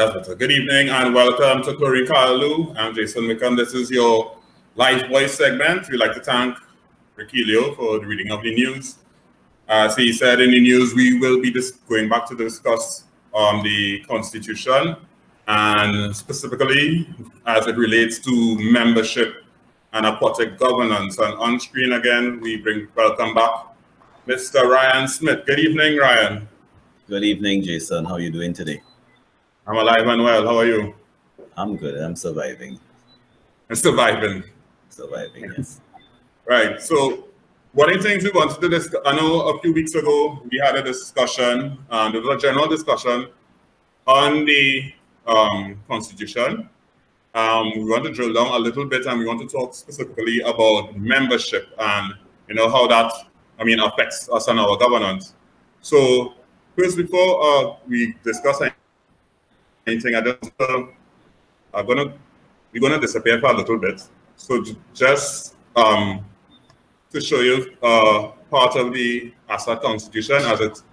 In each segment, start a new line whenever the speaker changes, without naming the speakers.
That's it. Good evening and welcome to Chlorine Callaloo. I'm Jason Mickham. This is your Lifebuoy segment. We'd like to thank Riquelio for the reading of the news. As he said in the news, we will be going back to discuss the Constitution and specifically as it relates to membership and aquatic governance. And on screen again, we welcome back Mr. Ryan Smith. Good evening, Ryan.
Good evening, Jason. How are you doing today?
I'm alive and well. How are you?
I'm good. I'm surviving.
Surviving.
Surviving, yes.
Right. So one of the things we wanted to discuss, I know a few weeks ago we had a discussion, there was a general discussion on the Constitution. We want to drill down a little bit and we want to talk specifically about membership and how that affects us and our governance. So first, before we discuss anything, we're gonna disappear for a little bit. So just to show you part of the ASA Constitution as it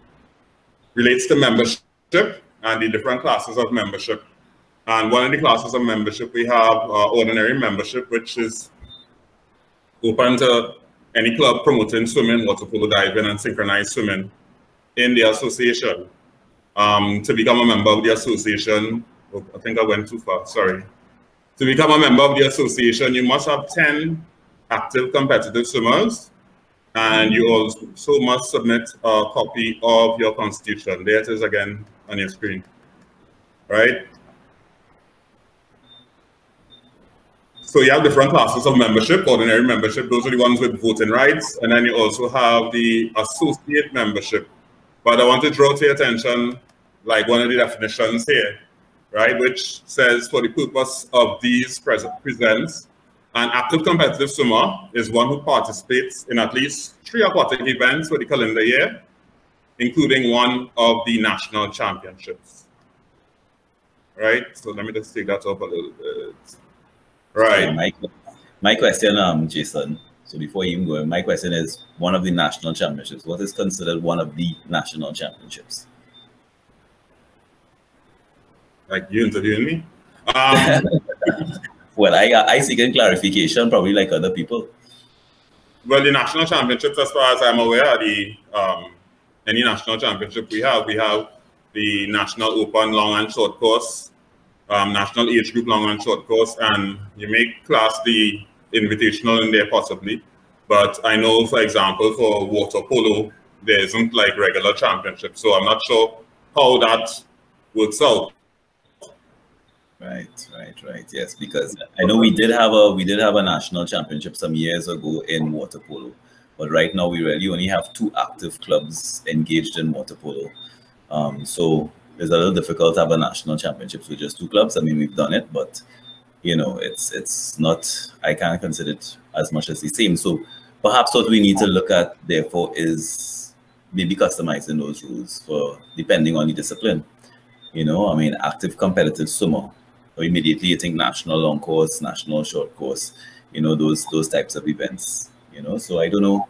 relates to membership and the different classes of membership. And one of the classes of membership we have ordinary membership, which is open to any club promoting swimming, water polo, diving, and synchronized swimming in the association. To become a member of the association, I think I went too far, sorry. To become a member of the association, you must have 10 active competitive swimmers, and you also must submit a copy of your constitution. There it is again on your screen, right? So you have different classes of membership, ordinary membership, those are the ones with voting rights, and then you also have the associate membership. But I want to draw to your attention, like one of the definitions here, right, which says for the purpose of these presents, an active competitive swimmer is one who participates in at least 3 aquatic events for the calendar year, including one of the national championships. Right, so let me just take that up a little bit. Right.
So my question, Jason, so before you even go, my question is one of the national championships. What is considered one of the national championships?
Like you interviewing me?
Well, I seek a clarification, probably like other people.
Well, the national championships, as far as I'm aware, are the any national championship we have the National Open Long and Short Course, National Age Group Long and Short Course, and you may class the invitational in there possibly. But I know, for example, for water polo, there isn't like regular championships, so I'm not sure how that works out.
Right. Yes, because I know we did have a national championship some years ago in water polo, but right now we really only have 2 active clubs engaged in water polo. So it's a little difficult to have a national championships with just 2 clubs. I mean, we've done it, but it's not. I can't consider it as much as the same. So perhaps what we need to look at, therefore, is maybe customizing those rules for depending on the discipline. Active competitive swimmer. Or immediately you think national long course, national short course, those types of events. So I don't know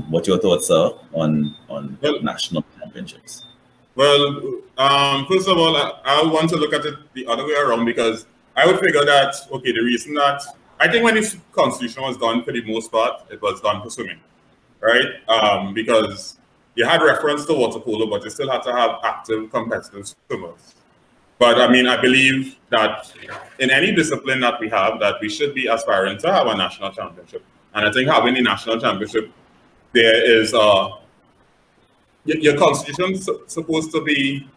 what your thoughts are on national championships.
Well, first of all, I want to look at it the other way around, because I would figure that, okay, the reason that, I think when this constitution was done, for the most part, it was done for swimming, right? Because you had reference to water polo, but you still had to have active competitive swimmers. But I believe that in any discipline that we have, that we should be aspiring to have a national championship. And I think having the national championship, there is your constitution supposed to be,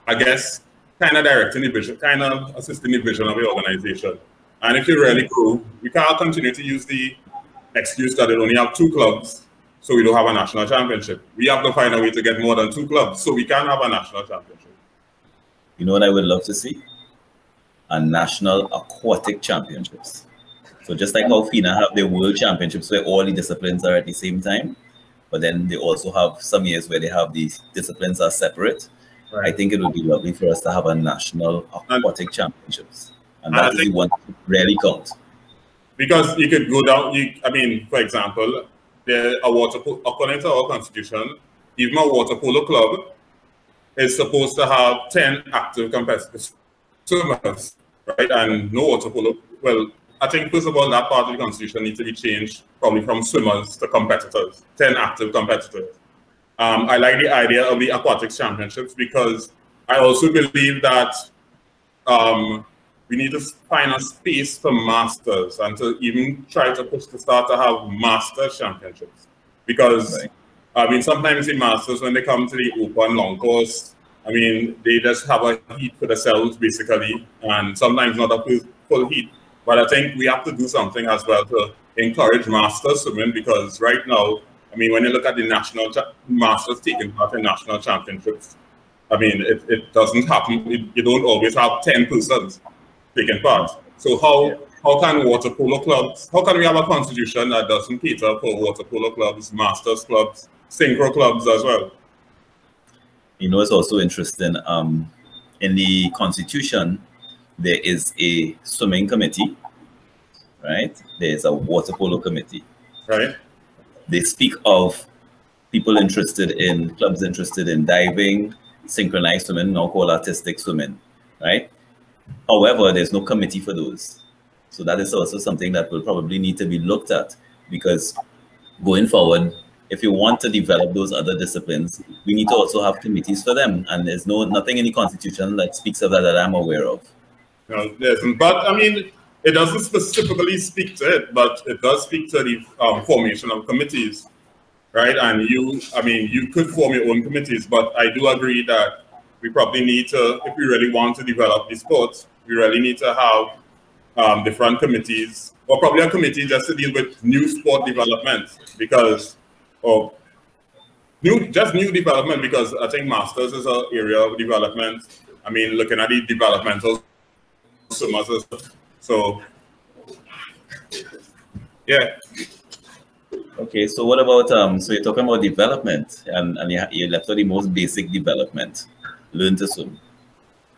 I guess, kind of directing the vision, kind of assisting the vision of the organization. And if you really grow, we can't continue to use the excuse that it only have 2 clubs, so we don't have a national championship. We have to find a way to get more than 2 clubs, so we can have a national championship.
You know what I would love to see? A national aquatic championships. So just like how FINA have their world championships where all the disciplines are at the same time, but then they also have some years where they have these disciplines are separate. Right. I think it would be lovely for us to have a national aquatic championships. And that is the one that really counts.
Because you could go down, for example, according to our constitution, even a water polo club is supposed to have 10 active competitive swimmers, right? And no water polo. Well, I think first of all, that part of the constitution needs to be changed, probably from swimmers to competitors, 10 active competitors. I like the idea of the aquatics championships because I also believe that we need to find a space for masters and to even try to push the start to have master championships. Because, I mean, sometimes the masters, when they come to the open long course, I mean, they just have a heat for themselves, basically, and sometimes not a full heat. But I think we have to do something as well to encourage master swimming, because right now, I mean, when you look at the national masters taking part in national championships, I mean, it doesn't happen. You don't always have 10 persons taking part. So how can water polo clubs, how can we have a constitution that doesn't cater for water polo clubs, masters clubs, synchro clubs as well?
You know, it's also interesting. In the constitution, there is a swimming committee, right? There's a water polo committee.
Right.
They speak of people interested in, clubs interested in diving, synchronized swimming, now called artistic swimming, right? However, there's no committee for those. So that is also something that will probably need to be looked at, because going forward, if you want to develop those other disciplines, we need to also have committees for them. And there's nothing in the constitution that speaks of that I'm aware of.
No, there isn't. But I mean, it doesn't specifically speak to it, but it does speak to the formation of committees, right? And you could form your own committees, but I do agree that we probably need to, if we really want to develop the sport, we really need to have different committees, or probably a committee just to deal with new sport development, because of new development, because I think masters is an area of development. I mean, looking at the developmental swimmers. So, yeah.
Okay, so what about, so you're talking about development, and you left out the most basic development, learn to swim.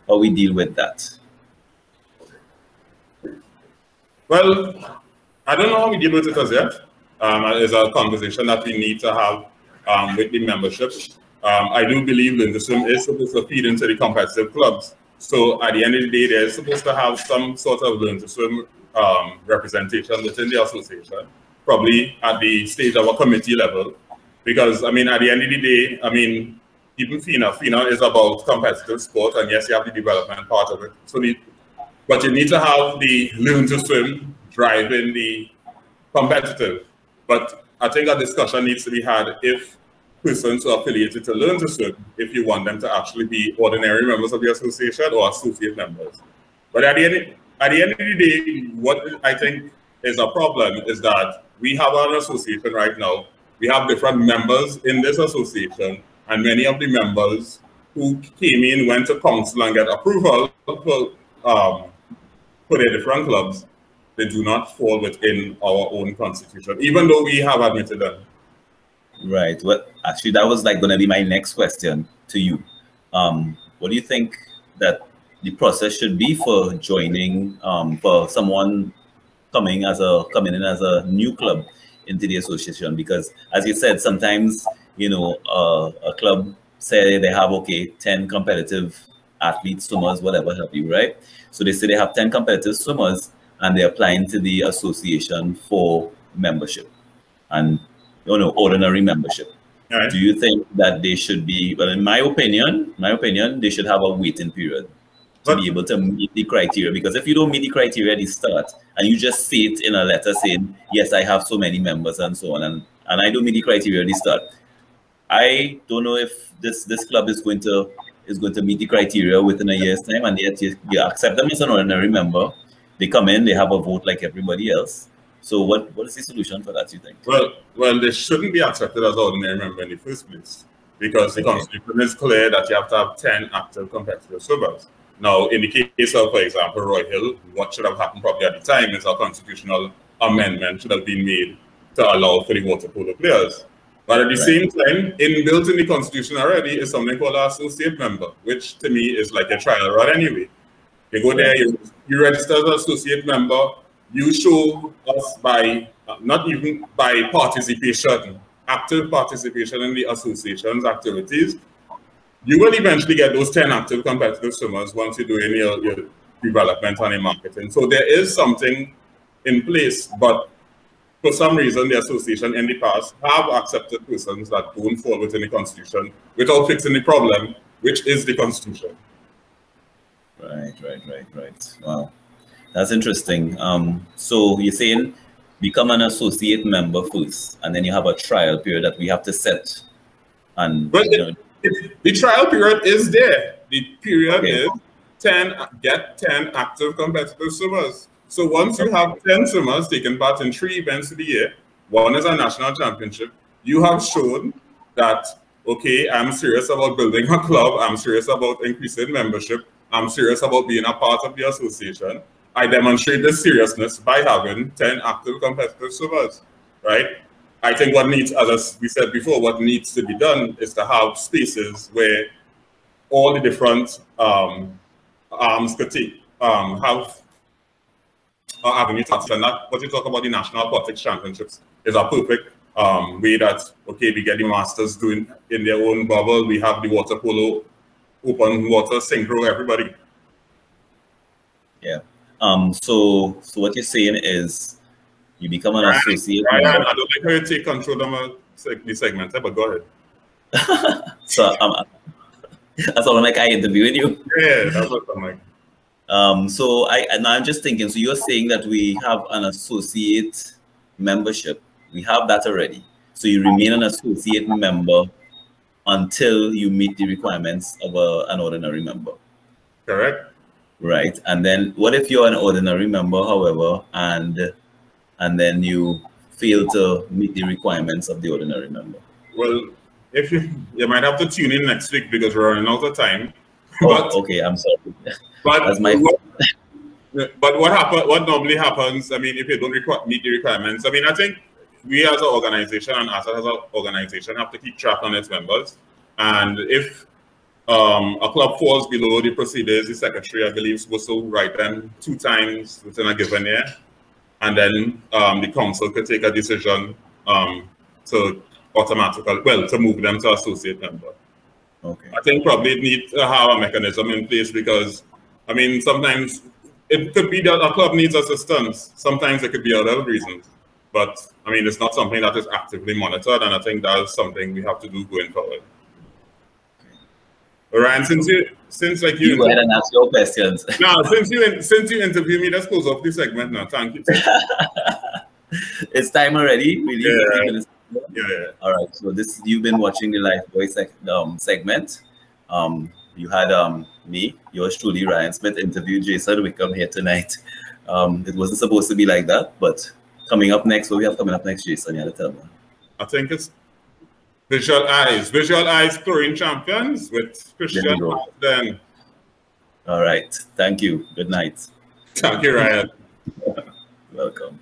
How we deal with that?
Well, I don't know how we deal with it as yet. It's a conversation that we need to have with the membership. I do believe Learn to Swim is supposed to feed into the competitive clubs. So at the end of the day, they're supposed to have some sort of Learn to Swim representation within the association, probably at the stage of a committee level. Because, I mean, at the end of the day, I mean, even FINA is about competitive sport, and yes, you have the development part of it. So but you need to have the Learn to Swim driving the competitive. But I think a discussion needs to be had if persons who are affiliated to Learn to Swim, if you want them to actually be ordinary members of the association or associate members. But at the end of the day, what I think is a problem is that we have an association right now. We have different members in this association, and many of the members who came in went to council and get approval for their different clubs. They do not fall within our own constitution, even though we have admitted them.
Right. Well, actually, that was like going to be my next question to you. What do you think that the process should be for joining, for someone coming in as a new club into the association? Because, as you said, sometimes, you know, a club say they have, okay, 10 competitive athletes, swimmers, whatever have you, right? So they say they have 10 competitive swimmers, and they're applying to the association for membership and, you know, ordinary membership.
Right.
Do you think that they should be, well, in my opinion, they should have a waiting period to be able to meet the criteria? Because if you don't meet the criteria at the start, and you just say it in a letter saying, yes, I have so many members and so on, and I don't meet the criteria at the start, I don't know if this club is going to meet the criteria within a year's time, and yet you accept them as an ordinary member. They come in, they have a vote like everybody else. So what is the solution for that, you think?
Well, they shouldn't be accepted as ordinary member in the first place, because the constitution is clear that you have to have 10 active competitive swimmers. Now, in the case of, for example, Roy Hill, what should have happened probably at the time is a constitutional amendment should have been made to allow for the water polo players. But at the same time, inbuilt in the constitution already is something called an associate member, which to me is like a trial run anyway. You go there, you register as an associate member, you show us by, not even by participation, active participation in the association's activities, you will eventually get those 10 active competitive swimmers once you're doing development and in marketing. So there is something in place, but for some reason, the association in the past have accepted persons that don't fall within the constitution without fixing the problem, which is the constitution.
Right. Wow, that's interesting. So you're saying become an associate member first, and then you have a trial period that we have to set. And
but the trial period is there. The period is get 10 active competitive swimmers. So once you have 10 swimmers taking part in 3 events of the year, one is a national championship, you have shown that, okay, I'm serious about building a club, I'm serious about increasing membership, I'm serious about being a part of the association. I demonstrate this seriousness by having 10 active competitive swimmers, right? I think what needs, as we said before, what needs to be done is to have spaces where all the different arms could take, have avenues, and that what you talk about the National Aquatics Championships is a perfect way that, okay, we get the masters doing in their own bubble, we have the water polo, open water, synchro, everybody.
Yeah. So what you're saying is you become an associate.
Ryan, I don't like how you take control of the segment, but go ahead.
So that's all like I interviewing you.
Yeah, that's what I'm like.
So I'm just thinking, so you're saying that we have an associate membership. We have that already. So you remain an associate member until you meet the requirements of an ordinary member.
Correct.
Right. And then what if you're an ordinary member, however, and then you fail to meet the requirements of the ordinary member?
Well, if you might have to tune in next week because we're running out of time.
Oh, okay, I'm sorry.
But
that's my
but what normally happens, I mean, if you don't meet the requirements, I mean, I think we as an organization and as an organization have to keep track on its members. And if a club falls below the procedures, the secretary, I believe, is supposed to write them 2 times within a given year. And then the council could take a decision to to move them to associate member.
Okay.
I think probably need to have a mechanism in place because, I mean, sometimes it could be that a club needs assistance. Sometimes it could be other reasons. But, I mean, it's not something that is actively monitored, and I think that is something we have to do going forward. Ryan, since you
go ahead and ask your questions.
No, since you interviewed me, let's close off this segment now. Thank you.
It's time already.
Yeah.
All right. So you've been watching the Lifebuoy segment. You had me, yours truly, Ryan Smith, interview Jason Wickham here tonight. It wasn't supposed to be like that, but coming up next, what we have coming up next, Jason, you had to tell me.
I think it's Visual Eyes Chlorine Champions with Christian Then.
All right. Thank you. Good night.
Thank you, Ryan.
Welcome.